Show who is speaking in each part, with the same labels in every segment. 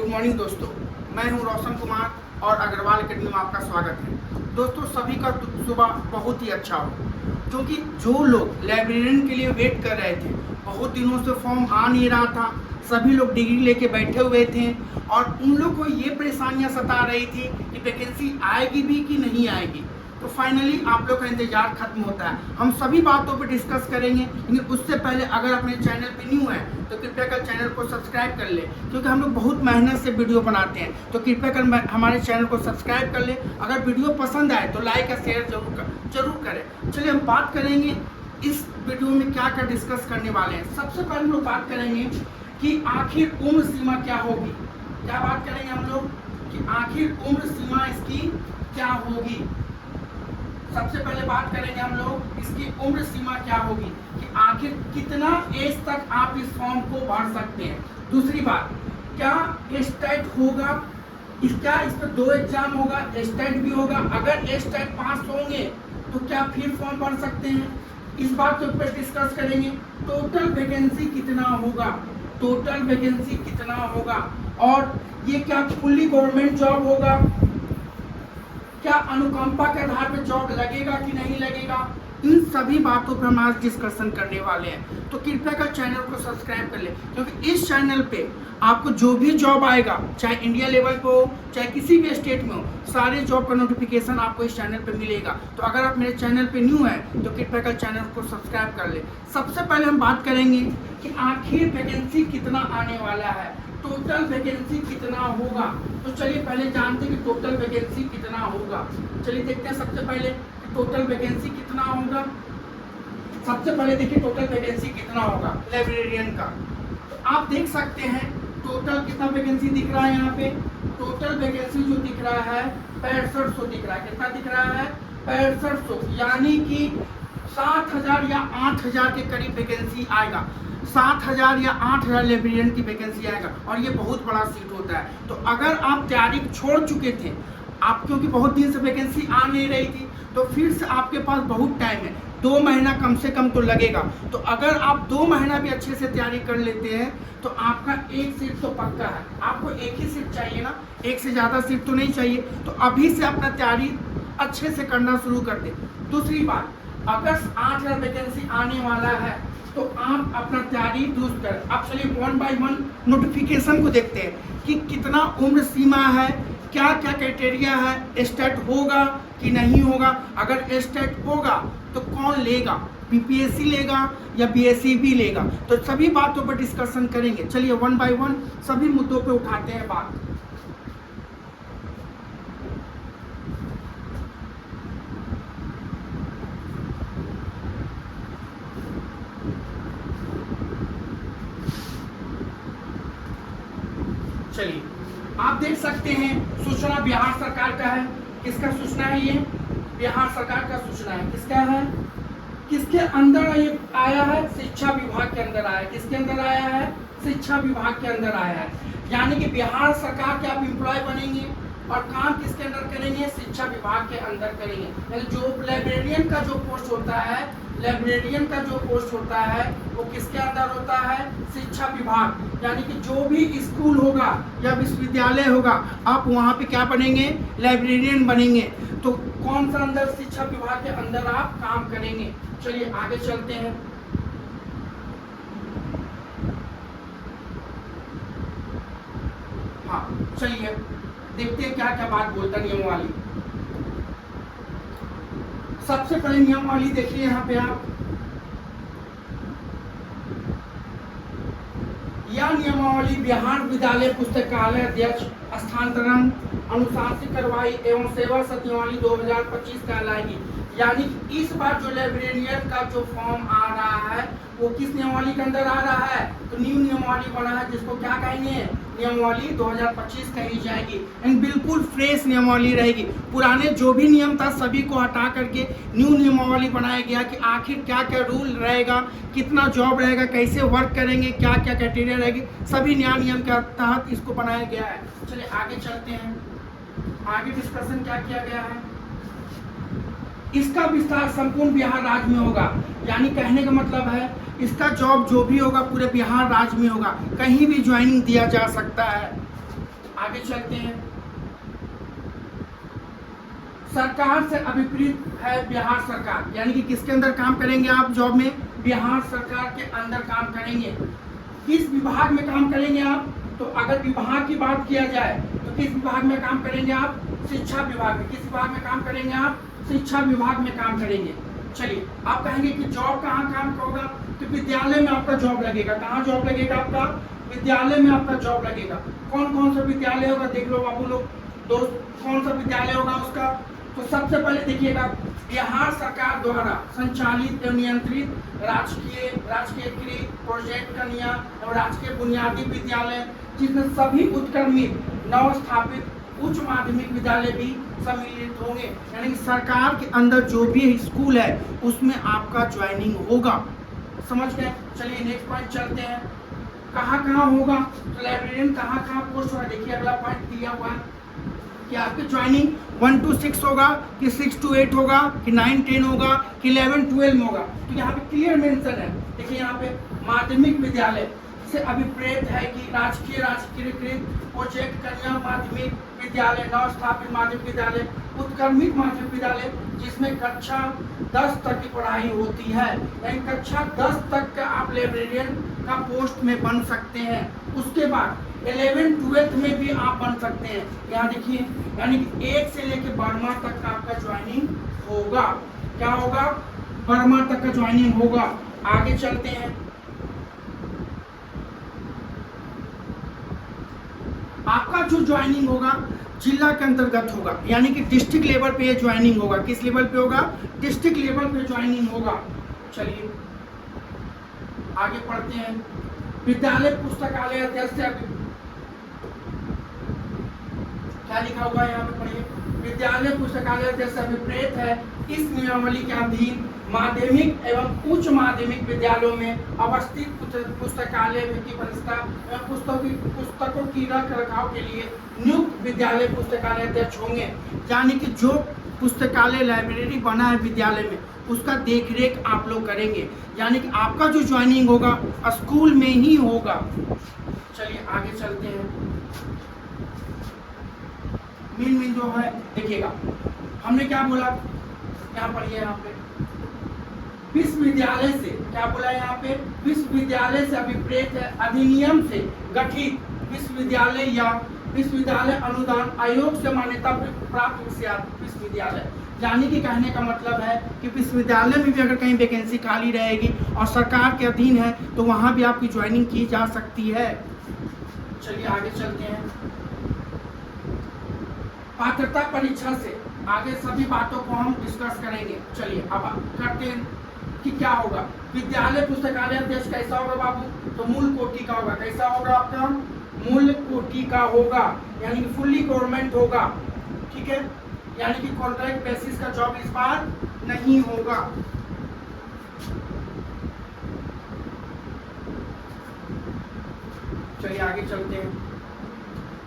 Speaker 1: Good morning दोस्तों, मैं हूं रोशन कुमार और अग्रवाल अकेडमी में आपका स्वागत है। दोस्तों सभी का सुबह बहुत ही अच्छा हो, क्योंकि जो लोग लाइब्रेरियन के लिए वेट कर रहे थे, बहुत दिनों से फॉर्म आ नहीं रहा था, सभी लोग डिग्री लेके बैठे हुए थे और उन लोग को ये परेशानियां सता रही थी कि वैकेंसी आएगी भी कि नहीं आएगी। तो फाइनली आप लोग का इंतजार खत्म होता है। हम सभी बातों पर डिस्कस करेंगे, लेकिन उससे पहले अगर अपने चैनल पे न्यू है तो कृपया कर चैनल को सब्सक्राइब कर ले, क्योंकि हम लोग बहुत मेहनत से वीडियो बनाते हैं। तो कृपया कर हमारे चैनल को सब्सक्राइब कर ले। अगर वीडियो पसंद आए तो लाइक और शेयर जरूर करें। चलिए हम बात करेंगे इस वीडियो में क्या क्या डिस्कस करने वाले हैं। सबसे पहले हम लोग बात करेंगे कि आखिर उम्र सीमा क्या होगी। क्या बात करेंगे हम लोग कि आखिर उम्र सीमा इसकी क्या होगी। सबसे पहले बात करेंगे हम लोग इसकी उम्र सीमा क्या होगी कि आखिर कितना एज तक आप इस फॉर्म को भर सकते हैं। दूसरी बात, क्या स्टेट होगा, क्या इस पर 2 एग्जाम होगा, स्टेट भी होगा। अगर स्टेट पास होंगे तो क्या फिर फॉर्म भर सकते हैं, इस बात के ऊपर डिस्कस करेंगे। टोटल वैकेंसी कितना होगा, टोटल वैकेंसी कितना होगा, और ये क्या फुल्ली गवर्नमेंट जॉब होगा, क्या अनुकंपा के आधार पर जॉब लगेगा कि नहीं लगेगा, इन सभी बातों पर हम आज डिस्कशन करने वाले हैं। तो कृपया कर चैनल को सब्सक्राइब कर ले, क्योंकि इस चैनल पे आपको जो भी जॉब आएगा, चाहे इंडिया लेवल पे हो चाहे किसी भी स्टेट में हो, सारे जॉब का नोटिफिकेशन आपको इस चैनल पे मिलेगा। तो अगर आप मेरे चैनल पे न्यू है तो कृपया कर चैनल को सब्सक्राइब कर ले। सबसे पहले हम बात करेंगे कि आखिर वैकेंसी कितना आने वाला है, टोटल वैकेंसी कितना होगा। तो चलिए पहले जानते हैं कि टोटल वैकेंसी कितना होगा। चलिए देखते हैं सबसे पहले टोटल वैकेंसी कितना होगा। सबसे पहले देखिए टोटल वैकेंसी कितना होगा लाइब्रेरियन का। तो आप देख सकते हैं टोटल कितना वैकेंसी दिख रहा है। यहाँ पे टोटल वैकेंसी जो दिख रहा है 6500 दिख रहा है। कितना दिख रहा है, 6500, यानी कि 7000 या 8000 के करीब वैकेंसी आएगा। 7000 या 8000 लाइब्रेरियन की वैकेंसी आएगा, और ये बहुत बड़ा सीट होता है। तो अगर आप तैयारी छोड़ चुके थे, आप क्योंकि बहुत दिन से वैकेंसी आ नहीं रही थी, तो फिर से आपके पास बहुत टाइम है, 2 महीना कम से कम तो लगेगा। तो अगर आप 2 महीना भी अच्छे से तैयारी कर लेते हैं तो आपका एक सीट तो पक्का है। आपको एक ही सीट चाहिए ना, एक से ज़्यादा सीट तो नहीं चाहिए। तो अभी से अपना तैयारी अच्छे से करना शुरू कर दें। दूसरी बात, अगर 8000 वैकेंसी आने वाला है तो आप अपना तैयारी दुरुस्त करें। अब चलिए 1 बाय 1 नोटिफिकेशन को देखते हैं कि कितना उम्र सीमा है, क्या क्या क्राइटेरिया है, स्टेट होगा कि नहीं होगा। अगर स्टेट होगा तो कौन लेगा, बीपीएससी लेगा या बीएससी भी लेगा। तो सभी बातों पर डिस्कशन करेंगे। चलिए 1 बाय 1 सभी मुद्दों पे उठाते हैं बात। चलिए आप देख सकते हैं सूचना बिहार सरकार का है। किसका सूचना है, ये बिहार सरकार का सूचना है। किसका है, किसके अंदर ये आया है, शिक्षा विभाग के अंदर आया है। किसके अंदर आया है, शिक्षा विभाग के अंदर आया है। यानी कि बिहार सरकार के आप एम्प्लॉय बनेंगे और काम किसके अंदर करेंगे, शिक्षा विभाग के अंदर करेंगे। यानी जो लाइब्रेरियन का जो पोस्ट होता है, लाइब्रेरियन का जो पोस्ट होता है वो किसके अंदर होता है, शिक्षा विभाग। यानी कि जो भी स्कूल होगा या विश्वविद्यालय होगा, आप वहाँ पे क्या बनेंगे, लाइब्रेरियन बनेंगे। तो कौन सा अंदर, शिक्षा विभाग के अंदर आप काम करेंगे। चलिए आगे चलते हैं। हाँ चलिए देखते हैं क्या क्या बात बोलता नियमावली। सबसे पहले नियमावली देखिए यहाँ पे आप, यह नियमावली बिहार विद्यालय पुस्तकालय अध्यक्ष स्थानांतरण अनुशासित कार्रवाई एवं सेवा सचिवालय 2025 कहलाएगी। यानी इस बार जो लाइब्रेरियन का जो फॉर्म आ रहा है वो किस नियमावली के अंदर आ रहा है, तो न्यू नियमावली बना है, जिसको क्या कहेंगे, नियमावली 2025 कही जाएगी। एंड बिल्कुल फ्रेश नियमावली रहेगी। पुराने जो भी नियम था सभी को हटा करके न्यू नियमावली बनाया गया कि आखिर क्या क्या रूल रहेगा, कितना जॉब रहेगा, कैसे वर्क करेंगे, क्या क्या क्राइटेरिया रहेगी, सभी नया नियम के तहत इसको बनाया गया है। चलिए आगे चलते हैं। आगे डिस्कशन क्या किया गया है, इसका विस्तार संपूर्ण बिहार राज्य में होगा। यानी कहने का मतलब है इसका जॉब जो भी होगा पूरे बिहार राज्य में होगा, कहीं भी ज्वाइनिंग दिया जा सकता है। आगे चलते हैं। सरकार से अभिप्रेत है बिहार सरकार, यानी कि किसके अंदर काम करेंगे आप जॉब में? बिहार सरकार के अंदर काम करेंगे। किस विभाग में काम करेंगे आप? तो अगर विभाग की बात किया जाए तो किस विभाग में काम करेंगे आप? शिक्षा विभाग में। किस विभाग में काम करेंगे आप? शिक्षा विभाग में काम करेंगे। चलिए, आप कहेंगे कि जॉब कहाँ काम होगा? तो विद्यालय में आपका जॉब लगेगा। कहाँ जॉब लगेगा आपका? विद्यालय में आपका जॉब लगेगा। कौन कौन सा विद्यालय होगा देख लो बाबू लोग, दोस्त, कौन सा विद्यालय होगा उसका? तो सबसे पहले देखिएगा, बिहार सरकार द्वारा संचालित एवं नियंत्रित राजकीय प्रोजेक्ट कन्या एवं राजकीय बुनियादी विद्यालय, जिसमें सभी उत्क्रमित नव स्थापित उच्च माध्यमिक विद्यालय भी सम्मिलित होंगे। यानी कि सरकार के अंदर जो भी स्कूल है उसमें आपका ज्वाइनिंग होगा। समझ गए? चलिए नेक्स्ट पॉइंट चलते हैं। कहाँ कहाँ होगा? तो लाइब्रेरियन कहाँ कहाँ पोस्ट होगा? देखिए अगला पॉइंट दिया हुआ है कि आपकी ज्वाइनिंग 1 to 6 होगा कि 6 to 8 होगा कि 9 10 होगा कि 11 12 होगा। तो यहाँ पे क्लियर मेंशन है। देखिए यहाँ पे माध्यमिक विद्यालय से अभिप्रेत है कि राजकीयकृत प्रोजेक्ट कन्या माध्यमिक विद्यालय, नव स्थापित माध्यमिक विद्यालय, उत्क्रमित माध्यमिक विद्यालय, जिसमें कक्षा 10 तक की पढ़ाई होती है। यानी कक्षा 10 तक का आप लाइब्रेरियन का पोस्ट में बन सकते हैं। उसके बाद 11 12 में भी आप बन सकते हैं। यहाँ देखिए, यानी कि 1 से लेकर 12वां तक का आपका ज्वाइनिंग होगा। क्या होगा? 12वां तक का ज्वाइनिंग होगा। आगे चलते हैं। आपका जो ज्वाइनिंग होगा जिला के अंतर्गत होगा, यानी कि डिस्ट्रिक्ट लेवल पे ये ज्वाइनिंग होगा। किस लेवल पे होगा? डिस्ट्रिक्ट लेवल पे ज्वाइनिंग होगा। चलिए आगे पढ़ते हैं। विद्यालय पुस्तकालय अध्यक्ष से क्या लिखा हुआ है यहाँ पे पढ़िए। विद्यालय पुस्तकालय अध्यक्ष से अभिप्रेत है इस नियमावली के अधीन माध्यमिक एवं उच्च माध्यमिक विद्यालयों में अवस्थित पुस्तकालय की व्यवस्था एवं पुस्तकों की रख रखाव के लिए नियुक्त विद्यालय पुस्तकालय अध्यक्ष होंगे। यानी कि जो पुस्तकालय लाइब्रेरी बना है विद्यालय में उसका देखरेख आप लोग करेंगे। यानी कि आपका जो ज्वाइनिंग होगा स्कूल में ही होगा। चलिए आगे चलते हैं। मेन जो है देखिएगा, हमने क्या बोला यहाँ पढ़िए। यहाँ पे विश्वविद्यालय से क्या बोला है? यहाँ पे विश्वविद्यालय से अभिप्रेत है अधिनियम से गठित विश्वविद्यालय या विश्वविद्यालय अनुदान आयोग से मान्यता प्राप्त विश्वविद्यालय। यानी कि कहने का मतलब है कि विश्वविद्यालय में भी अगर कहीं वैकेंसी खाली रहेगी और सरकार के अधीन है तो वहां भी आपकी ज्वाइनिंग की जा सकती है। चलिए आगे चलते हैं। पात्रता परीक्षा से आगे सभी बातों को हम डिस्कस करेंगे। चलिए अब करते हैं कि क्या होगा। विद्यालय पुस्तकालय अध्यक्ष कैसा होगा बाबू? तो मूल कोटि का होगा। कैसा होगा आपका? मूल कोटि का होगा, यानी कि फुल्ली गवर्नमेंट होगा। ठीक है, यानी कि कॉन्ट्रैक्ट बेसिस का जॉब इस बार नहीं होगा। चलिए आगे चलते हैं।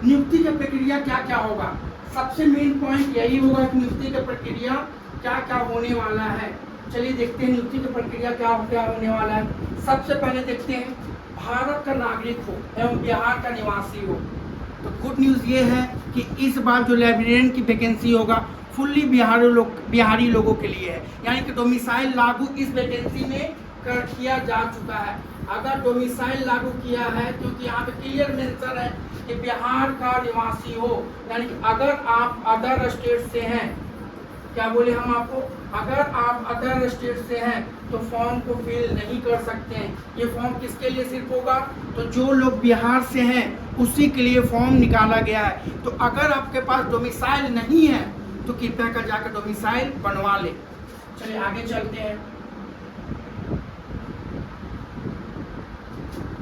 Speaker 1: नियुक्ति की प्रक्रिया क्या क्या होगा? सबसे मेन पॉइंट यही होगा कि नियुक्ति की प्रक्रिया क्या क्या होने वाला है। चलिए देखते हैं नियुक्ति की प्रक्रिया क्या होने वाला है। सबसे पहले देखते हैं, भारत का नागरिक हो एवं बिहार का निवासी हो। तो गुड न्यूज़ ये है कि इस बार जो लाइब्रेरियन की वैकेंसी होगा फुल्ली बिहारी लोगों के लिए है। यानी कि डोमिसाइल लागू इस वैकेंसी में किया जा चुका है। अगर डोमिसाइल लागू किया है, क्योंकि यहाँ पे क्लियर मेंशन है कि बिहार का निवासी हो, यानी कि अगर आप अदर स्टेट से हैं, क्या बोले हम आपको, अगर आप अदर स्टेट से हैं तो फॉर्म को फिल नहीं कर सकते हैं। ये फॉर्म किसके लिए सिर्फ होगा? तो जो लोग बिहार से हैं उसी के लिए फॉर्म निकाला गया है। तो अगर आपके पास डोमिसाइल नहीं है तो कृपया कर जाकर डोमिसाइल बनवा ले। चलिए आगे चलते हैं।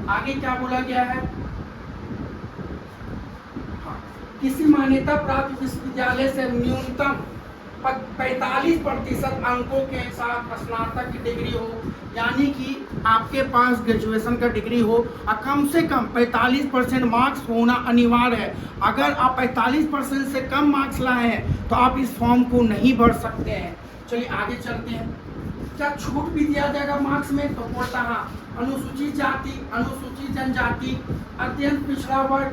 Speaker 1: आगे क्या बोला गया है? हाँ, किसी मान्यता प्राप्त विश्वविद्यालय से न्यूनतम 45% अंकों के साथ स्नातक की डिग्री हो, यानी कि आपके पास ग्रेजुएशन का डिग्री हो और कम से कम 45% मार्क्स होना अनिवार्य है। अगर आप 45% से कम मार्क्स लाए हैं तो आप इस फॉर्म को नहीं भर सकते हैं। चलिए आगे चलते हैं। क्या छूट भी दिया जाएगा मार्क्स में? तो बोलता हाँ, अनुसूचित जाति, अनुसूचित जनजाति, अत्यंत पिछड़ा वर्ग,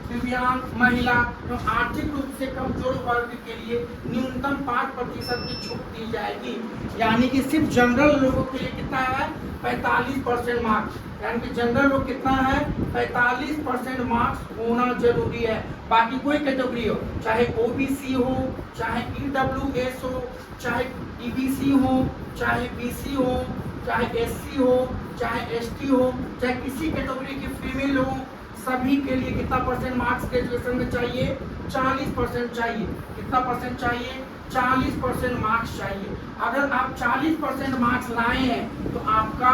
Speaker 1: दिव्यांग, महिला एवं आर्थिक रूप से कमजोर वर्ग के लिए न्यूनतम 5% की छूट दी जाएगी। यानी कि सिर्फ जनरल लोगों के लिए कितना है, 45% मार्क्स, यानी कि जनरल लोग कितना है, 45% मार्क्स होना जरूरी है। बाकी कोई कैटेगरी हो, चाहे ओबीसी हो, चाहे ईडब्ल्यूएस हो, चाहे ईबीसी हो, चाहे बीसी हो, चाहे एससी हो, चाहे एसटी हो, चाहे किसी कैटेगरी की फीमेल हो, सभी के लिए कितना परसेंट मार्क्स ग्रेजुएशन में चाहिए, 40% चाहिए। कितना परसेंट चाहिए, 40% मार्क्स चाहिए। अगर आप 40% मार्क्स लाए हैं तो आपका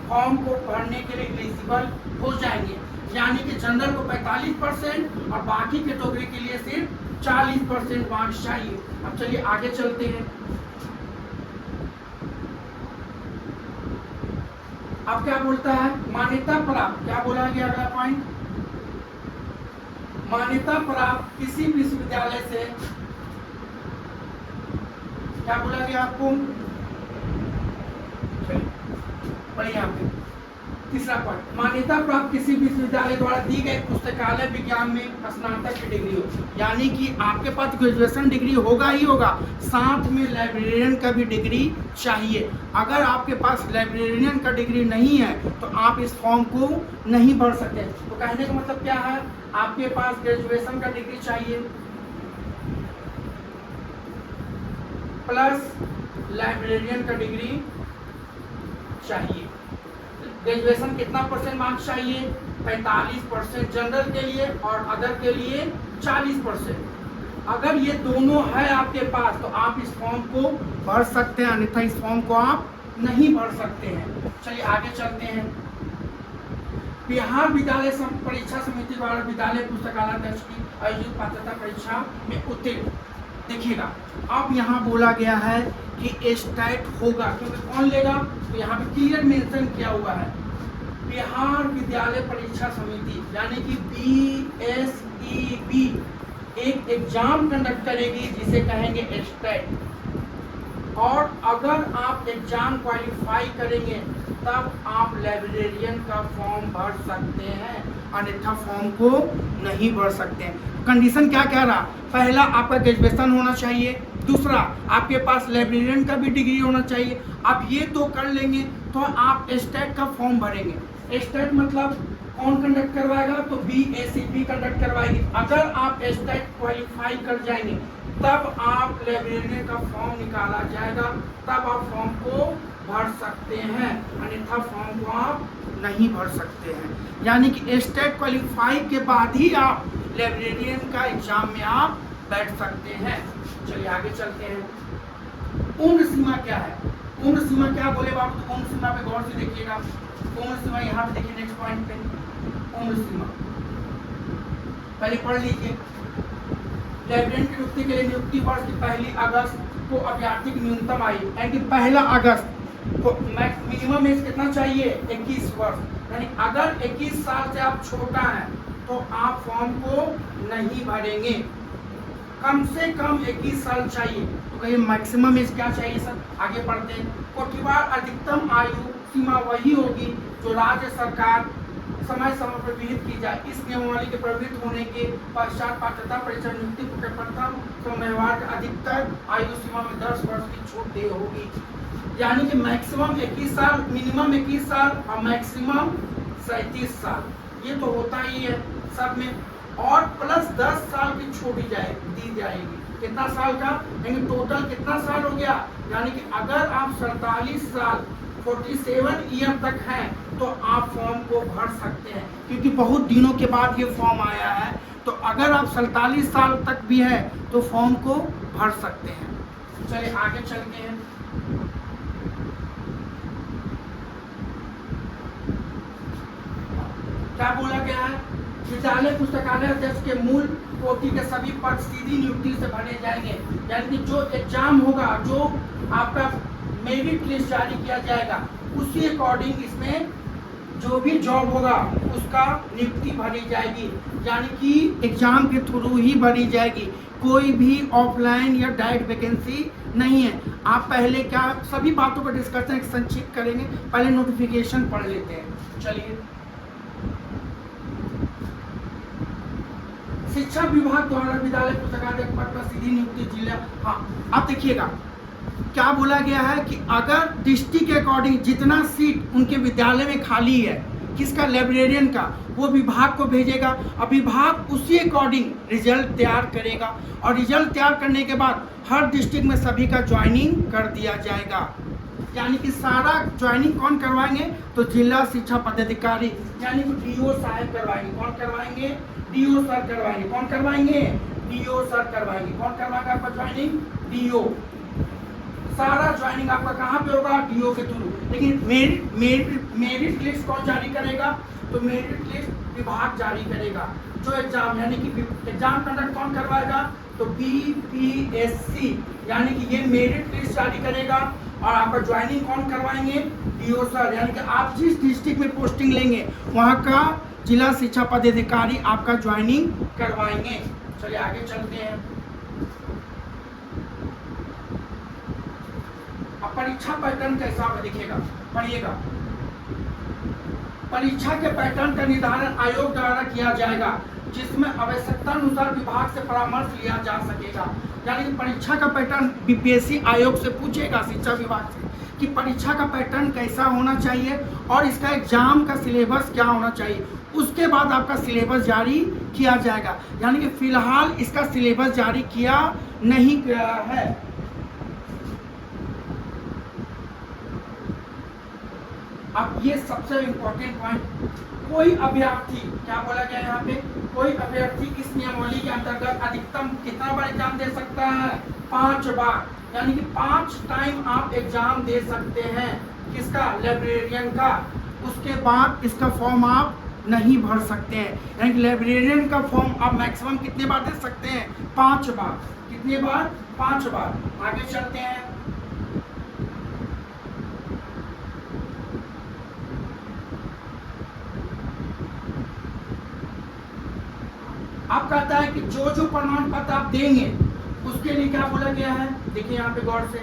Speaker 1: फॉर्म को भरने के लिए एलिजिबल हो जाएंगे। यानी कि जनरल को 45% और बाकी कैटेगरी के लिए सिर्फ 40% मार्क्स चाहिए। अब चलिए आगे चलते हैं। अब क्या बोलता है, मान्यता प्राप्त, क्या बोला गया अगला पॉइंट, मान्यता प्राप्त किसी विश्वविद्यालय से, क्या बोला गया आपको, बढ़िया। तीसरा पॉइंट, मान्यता प्राप्त किसी विश्वविद्यालय द्वारा दी गई पुस्तकालय विज्ञान में स्नातक की डिग्री हो। यानी कि आपके पास ग्रेजुएशन डिग्री होगा ही होगा, साथ में लाइब्रेरियन का भी डिग्री चाहिए। अगर आपके पास लाइब्रेरियन का डिग्री नहीं है तो आप इस फॉर्म को नहीं भर सकते। तो कहने का मतलब क्या है, आपके पास ग्रेजुएशन का डिग्री चाहिए प्लस लाइब्रेरियन का डिग्री चाहिए। ग्रेजुएशन कितना परसेंट मार्क्स चाहिए, 45% जनरल के लिए और अदर के लिए 40%। अगर ये दोनों है आपके पास तो आप इस फॉर्म को भर सकते हैं, अन्यथा इस फॉर्म को आप नहीं भर सकते हैं। चलिए आगे चलते हैं। बिहार विद्यालय परीक्षा समिति द्वारा विद्यालय पुस्तकालय अध्यक्ष की आयोजित पात्रता परीक्षा में उत्तीर्ण, देखिएगा अब यहाँ बोला गया है कि स्टेट होगा, क्योंकि कौन लेगा, तो यहाँ पे क्लियर मेंशन किया हुआ है बिहार विद्यालय परीक्षा समिति, यानी कि बीएसईबी एक एग्जाम कंडक्ट करेगी जिसे कहेंगे स्टेट। और अगर आप एग्जाम क्वालिफाई करेंगे तब आप लाइब्रेरियन का फॉर्म भर सकते हैं, अन्यथा फॉर्म को नहीं भर सकते हैं। कंडीशन क्या कह रहा, पहला आपका ग्रेजुएशन होना चाहिए, दूसरा आपके पास लाइब्रेरियन का भी डिग्री होना चाहिए। आप ये तो कर लेंगे तो आप स्टेट का फॉर्म भरेंगे। स्टेट मतलब कौन कंडक्ट करवाएगा, तो बीएसईबी कंडक्ट करवाएगी। अगर आप स्टेट क्वालिफाई कर जाएंगे तब आप लाइब्रेरियन का फॉर्म निकाला जाएगा, तब आप फॉर्म को भर सकते हैं, अन्यथा फॉर्म को आप नहीं भर सकते हैं। यानी कि स्टेट क्वालिफाई के बाद ही आप लाइब्रेरियन का एग्जाम में आप बैठ सकते हैं। चलिए आगे चलते हैं। उम्र सीमा क्या है, उम्र सीमा क्या बोले बाबू, तो उम्र सीमा पे गौर से देखिएगा। उम्र सीमा यहाँ पे देखिए नेक्स्ट पॉइंट पे, उम्र सीमा पहले पढ़ लीजिए। लाइब्रेरियन की नियुक्ति के लिए नियुक्ति वर्ष की 1 अगस्त को अभ्यर्थी की न्यूनतम आयु, यानी कि 1 अगस्त को मिनिमम एज कितना चाहिए, 21 वर्ष। यानी अगर 21 साल से आप छोटा हैं तो आप फॉर्म को नहीं भरेंगे, कम से कम 21 साल चाहिए। तो कहिए मैक्सिमम एज क्या चाहिए सर, आगे बढ़ते हैं। कोटिवार अधिकतम आयु सीमा वही होगी जो राज्य सरकार समय पर विहित की जाए। इस नियमावली के प्रवृत्त होने के पश्चात पात्रता परीक्षा नियुक्ति के प्रथम सोमवार का अधिकतर आयु सीमा में 10 वर्ष की छूट दे होगी। यानी कि मैक्सिमम 21 साल, मिनिमम 21 साल और मैक्सिमम 37 साल, ये तो होता ही है सब में, और प्लस 10 साल की छूट दी जाएगी। कितना साल का, यानी टोटल कितना साल हो गया, यानी कि अगर आप 47 साल 47 ईयर तक हैं तो आप फॉर्म को भर सकते हैं, क्योंकि बहुत दिनों के बाद ये फॉर्म आया है। तो अगर आप 47 साल तक भी है तो फॉर्म को भर सकते हैं। चलिए आगे चलते हैं। क्या बोला गया है, विद्यालय पुस्तकालय अध्यक्ष के मूल कोटि के सभी पद सीधी नियुक्ति से भरे जाएंगे। यानी कि जो एग्जाम होगा, जो आपका मेरिट लिस्ट जारी किया जाएगा, उसी अकॉर्डिंग इसमें जो भी जॉब होगा उसका नियुक्ति भरी जाएगी, यानी कि एग्जाम के थ्रू ही भरी जाएगी, कोई भी ऑफलाइन या डायरेक्ट वैकेंसी नहीं है। आप पहले क्या सभी बातों का डिस्कशन संक्षिप्त करेंगे, पहले नोटिफिकेशन पढ़ लेते हैं। चलिए, शिक्षा विभाग द्वारा विद्यालय पुस्तकालय पद पर सीधी नियुक्ति जिला। हाँ, आप देखिएगा क्या बोला गया है कि अगर डिस्ट्रिक्ट के अकॉर्डिंग जितना सीट उनके विद्यालय में खाली है, किसका, लाइब्रेरियन का, वो विभाग को भेजेगा और विभाग उसी अकॉर्डिंग रिजल्ट तैयार करेगा और रिजल्ट तैयार करने के बाद हर डिस्ट्रिक्ट में सभी का ज्वाइनिंग कर दिया जाएगा। यानी कि सारा ज्वाइनिंग कौन करवाएंगे, तो जिला शिक्षा पदाधिकारी यानी कि डीओ साहब करवाएंगे। कौन करवाएंगे, डीओ सर करवाएंगे। कौन करवाएंगे, डीओ सर करवाएंगे। कौन करवाएगा आपका ज्वाइनिंग, डीओ। सारा ज्वाइनिंग आपका कहाँ पे होगा, डीओ के थ्रू। लेकिन मेरिट लिस्ट कौन जारी करेगा, तो मेरिट लिस्ट विभाग जारी करेगा। जो एग्जाम यानी कि एग्जाम कंडक्ट कौन करवाएगा, तो बीपीएससी यानी कि ये मेरिट लिस्ट जारी करेगा और आपका ज्वाइनिंग कौन करवाएंगे, डीओ सर। यानी कि आप जिस डिस्ट्रिक्ट में पोस्टिंग लेंगे वहाँ का जिला शिक्षा पदाधिकारी आपका ज्वाइनिंग करवाएंगे। चलिए आगे चलते हैं। अब परीक्षा पैटर्न कैसा होगा देखिएगा, पढ़िएगा। परीक्षा के पैटर्न का निर्धारण आयोग द्वारा किया जाएगा, जिसमें आवश्यकता अनुसार विभाग से परामर्श लिया जा सकेगा। यानी कि परीक्षा का पैटर्न बीपीएससी आयोग से पूछेगा, शिक्षा विभाग से, कि परीक्षा का पैटर्न कैसा होना चाहिए और इसका एग्जाम का सिलेबस क्या होना चाहिए। उसके बाद आपका सिलेबस जारी किया जाएगा। यानी कि फिलहाल इसका सिलेबस जारी किया नहीं गया है। अब ये सबसे इम्पोर्टेंट पॉइंट, कोई अभ्यर्थी, क्या बोला गया यहाँ पे, कोई अभ्यर्थी इस नियमावली के अंतर्गत अधिकतम कितना बार एग्जाम दे सकता है, 5 बार। यानी कि 5 टाइम आप एग्जाम दे सकते हैं, किसका, लाइब्रेरियन का। उसके बाद इसका फॉर्म आप नहीं भर सकते हैं। यानी कि लाइब्रेरियन का फॉर्म आप मैक्सिमम कितने बार दे सकते हैं, 5 बार। कितने बार, 5 बार। आगे चलते हैं। आप कहता है कि जो जो प्रमाण पत्र आप देंगे उसके लिए क्या बोला गया है, देखिए यहाँ पे गौर से,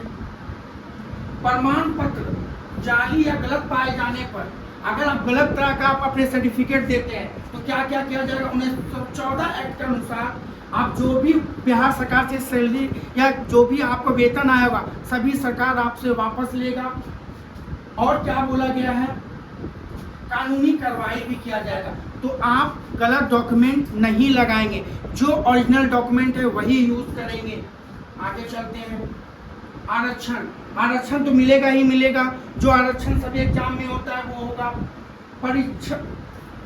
Speaker 1: प्रमाण पत्र जाली या गलत पाए जाने पर, अगर आप गलत तरह का आप अपने सर्टिफिकेट देते हैं तो क्या क्या किया जाएगा, 1914 एक्ट के अनुसार आप जो भी बिहार सरकार से सैलरी या जो भी आपको वेतन आया होगा सभी सरकार आपसे वापस लेगा। और क्या बोला गया है, कानूनी कार्रवाई भी किया जाएगा। तो आप गलत डॉक्यूमेंट नहीं लगाएंगे, जो ओरिजिनल डॉक्यूमेंट है वही यूज करेंगे। आगे चलते हैं। आरक्षण, आरक्षण तो मिलेगा ही मिलेगा, जो आरक्षण सभी एग्जाम में होता है वो होगा।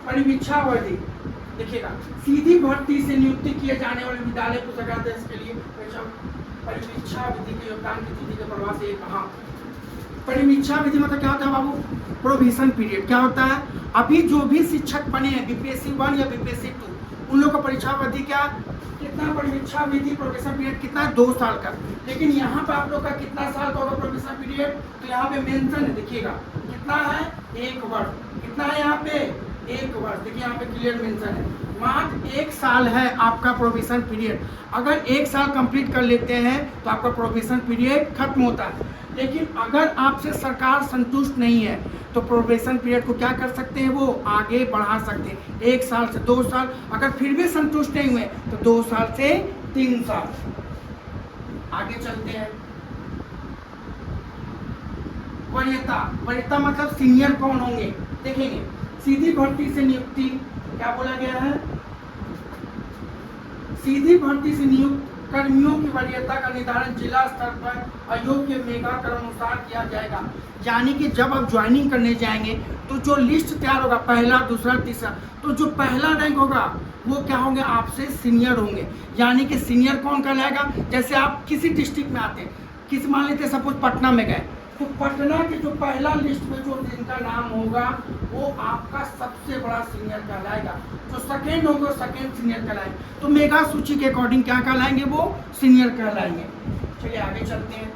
Speaker 1: परिवीक्षावधि, देखिएगा, सीधी भर्ती से नियुक्ति किए जाने वाले विद्यालय पुस्तकालय के लिए परिवीक्षा विधि के योगदान की तिथि के प्रभाव से कहा। परिवीक्षा विधि मतलब क्या होता है बाबू, प्रोविजन पीरियड। क्या होता है, अभी जो भी शिक्षक बने हैं बीपीएससी 1 या बीपीएससी 2 उन लोग का परीक्षा अवधि क्या, कितना परिवीक्षा विधि प्रोविजन पीरियड कितना है, 2 साल का। लेकिन यहाँ पे आप लोग का कितना साल का होगा प्रोविजन पीरियड, तो यहाँ पे मेंशन है, देखिएगा कितना है, 1 वर्ष। कितना है यहाँ पे, 1 वर्ष। देखिए यहाँ पे क्लियर मेंशन है, मात्र 1 साल है आपका प्रोविजन पीरियड। अगर 1 साल कंप्लीट कर लेते हैं तो आपका प्रोविजन पीरियड खत्म होता है। लेकिन अगर आपसे सरकार संतुष्ट नहीं है तो प्रोबेशन पीरियड को क्या कर सकते हैं, वो आगे बढ़ा सकते हैं, 1 साल से 2 साल। अगर फिर भी संतुष्ट नहीं हुए तो 2 साल से 3 साल। आगे चलते हैं। वरीयता, वरीयता मतलब सीनियर कौन होंगे, देखेंगे। सीधी भर्ती से नियुक्ति, क्या बोला गया है, सीधी भर्ती से नियुक्त कर्मियों की वरीयता का निर्धारण जिला स्तर पर आयोग के मेगा क्रमानुसार किया जाएगा। यानी कि जब आप ज्वाइनिंग करने जाएंगे तो जो लिस्ट तैयार होगा, पहला, दूसरा, तीसरा, तो जो पहला रैंक होगा वो क्या होंगे, आपसे सीनियर होंगे। यानी कि सीनियर कौन कहलाएगा, जैसे आप किसी डिस्ट्रिक्ट में आते हैं, किस मान लेते सपोज पटना में गए, तो पटना के जो पहला लिस्ट में जो जिनका नाम होगा वो आपका सबसे बड़ा सीनियर कहलाएगा। जो सेकेंड होगा सेकेंड सीनियर कहलाएंगे। तो मेगा सूची के अकॉर्डिंग क्या कहलाएंगे, वो सीनियर कहलाएंगे। चलिए आगे चलते हैं।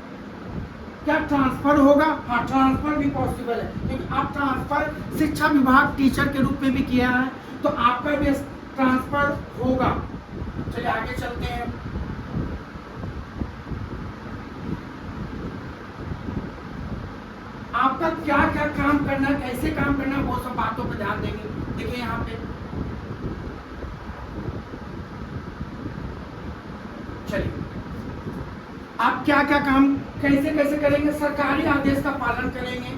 Speaker 1: क्या ट्रांसफर होगा? हाँ, ट्रांसफर भी पॉसिबल है, क्योंकि आप ट्रांसफर शिक्षा विभाग टीचर के रूप में भी किया है, तो आपका भी ट्रांसफर होगा। चलिए आगे चलते हैं। आपका क्या क्या काम करना है, कैसे काम करना है, वो सब बातों पर ध्यान देंगे। देखिए यहाँ पे चलिए, आप क्या क्या काम कैसे कैसे करेंगे? सरकारी आदेश का पालन करेंगे।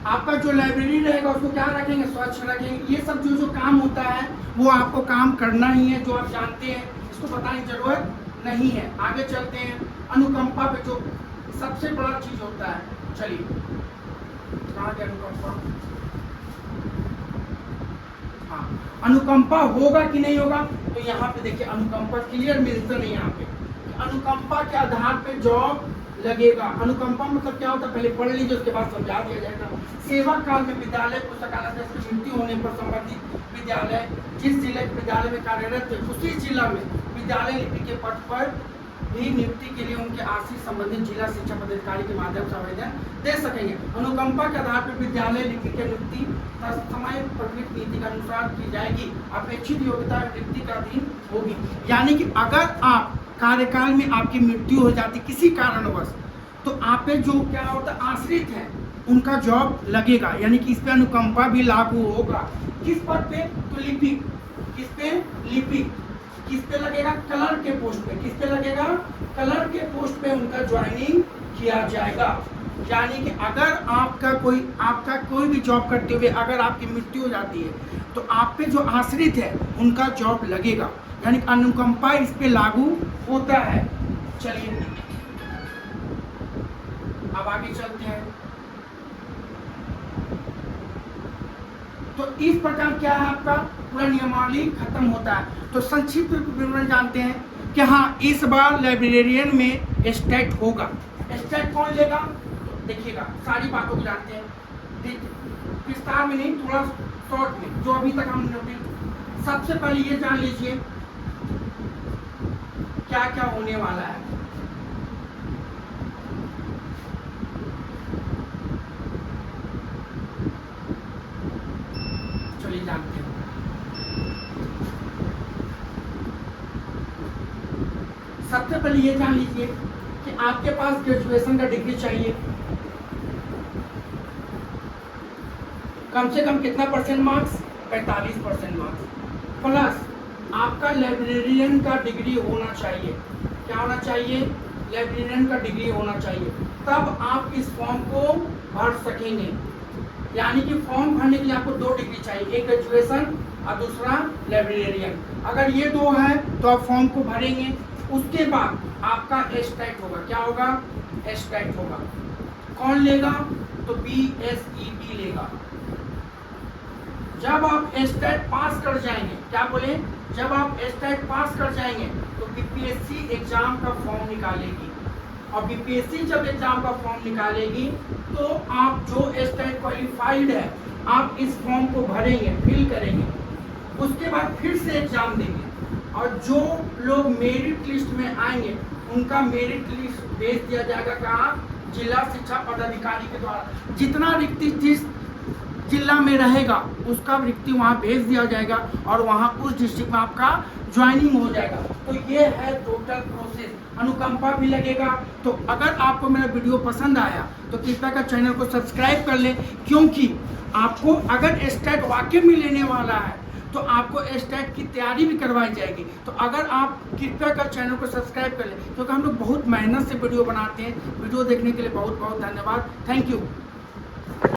Speaker 1: आपका जो लाइब्रेरी रहेगा उसको क्या रखेंगे? स्वच्छ रखेंगे। ये सब जो काम होता है वो आपको काम करना ही है, जो आप जानते हैं, इसको बताने की जरूरत नहीं है। आगे चलते हैं। अनुकंपा पे जो सबसे बड़ा चीज होता है, चलिए कहाँ के अनुकंपा? हाँ, अनुकंपा होगा कि नहीं होगा? तो यहाँ पे देखिए अनुकंपा क्लियर मेंशन है यहाँ पे। अनुकंपा के आधार पे जॉब लगेगा। अनुकंपा मतलब क्या होता है पहले पढ़ लीजिए, उसके बाद समझा दिया जाएगा। सेवा काल में विद्यालय पुस्तकालय से मृत्यु होने पर संबंधित विद्यालय जिस जिले के विद्यालय में कार्यरत थे उसी जिला में विद्यालय लिपि के पद पर भी नियुक्ति के लिए उनके आश्रित संबंधित जिला शिक्षा पदाधिकारी के माध्यम से आवेदन दे सकेंगे। अनुकंपा के आधार पर विद्यालय लिपि की नियुक्ति समय प्रकृत नीति के अनुसार की जाएगी। अपेक्षित योग्यता नियुक्ति का अधीन होगी। यानी कि अगर आप कार्यकाल में आपकी मृत्यु हो जाती किसी कारणवश, तो आप पे जो क्या होता आश्रित है उनका जॉब लगेगा। यानी कि इस पे अनुकंपा भी लागू होगा। किस पद पे? तो लिपि। किस पे? लिपि। किस पे लगेगा? कलर के पोस्ट पे। किस पे लगेगा? कलर के पोस्ट पे उनका ज्वाइनिंग किया जाएगा। यानी कि अगर आपका कोई भी जॉब करते हुए अगर आपकी मृत्यु हो जाती है तो आप पे जो आश्रित है उनका जॉब लगेगा। यानी अनुकंपा इस पे लागू होता है। चलिए अब आगे चलते हैं। तो इस प्रकार क्या है आपका पूरा नियमावली खत्म होता है। तो संक्षिप्त विवरण जानते हैं कि हाँ इस बार लाइब्रेरियन में स्टेट होगा। स्टेट कौन लेगा? तो देखिएगा सारी बातों को जानते हैं, विस्तार में नहीं, थोड़ा शॉर्ट में जो अभी तक हम नोटिस। सबसे पहले ये जान लीजिए क्या क्या होने वाला है। चलिए जानते हैं। सबसे पहले ये जान लीजिए कि आपके पास ग्रेजुएशन का डिग्री चाहिए। कम से कम कितना परसेंट मार्क्स? 45% मार्क्स प्लस आपका लाइब्रेरियन का डिग्री होना चाहिए। क्या होना चाहिए? लाइब्रेरियन का डिग्री होना चाहिए, तब आप इस फॉर्म को भर सकेंगे। यानी कि फॉर्म भरने के लिए आपको 2 डिग्री चाहिए, एक ग्रेजुएशन और दूसरा लाइब्रेरियन। अगर ये 2 है तो आप फॉर्म को भरेंगे। उसके बाद आपका एस्टेट होगा। क्या होगा? एस्टेट होगा। कौन लेगा? तो BSEB लेगा। जब आप एस्टेट पास कर जाएंगे, क्या बोले? जब आप एस्टेट पास कर जाएंगे तो BPSC एग्जाम का फॉर्म निकालेगी, और BPSC जब एग्जाम का फॉर्म निकालेगी तो आप जो एस्टेट क्वालिफाइड है आप इस फॉर्म को भरेंगे, फिल करेंगे। उसके बाद फिर से एग्जाम देंगे, और जो लोग मेरिट लिस्ट में आएंगे उनका मेरिट लिस्ट भेज दिया जाएगा कहाँ? जिला शिक्षा पदाधिकारी के द्वारा। जितना रिक्ति जिस जिला में रहेगा उसका रिक्ति वहाँ भेज दिया जाएगा, और वहाँ उस डिस्ट्रिक्ट में आपका ज्वाइनिंग हो जाएगा। तो ये है टोटल प्रोसेस। अनुकंपा भी लगेगा। तो अगर आपको मेरा वीडियो पसंद आया तो कृपया कर चैनल को सब्सक्राइब कर लें, क्योंकि आपको अगर स्टेट वाकई में लेने वाला है तो आपको स्टेट की तैयारी भी करवाई जाएगी। तो अगर आप कृपया कर चैनल को सब्सक्राइब कर लें, क्योंकि हम लोग बहुत मेहनत से वीडियो बनाते हैं। वीडियो देखने के लिए बहुत बहुत धन्यवाद। Thank you.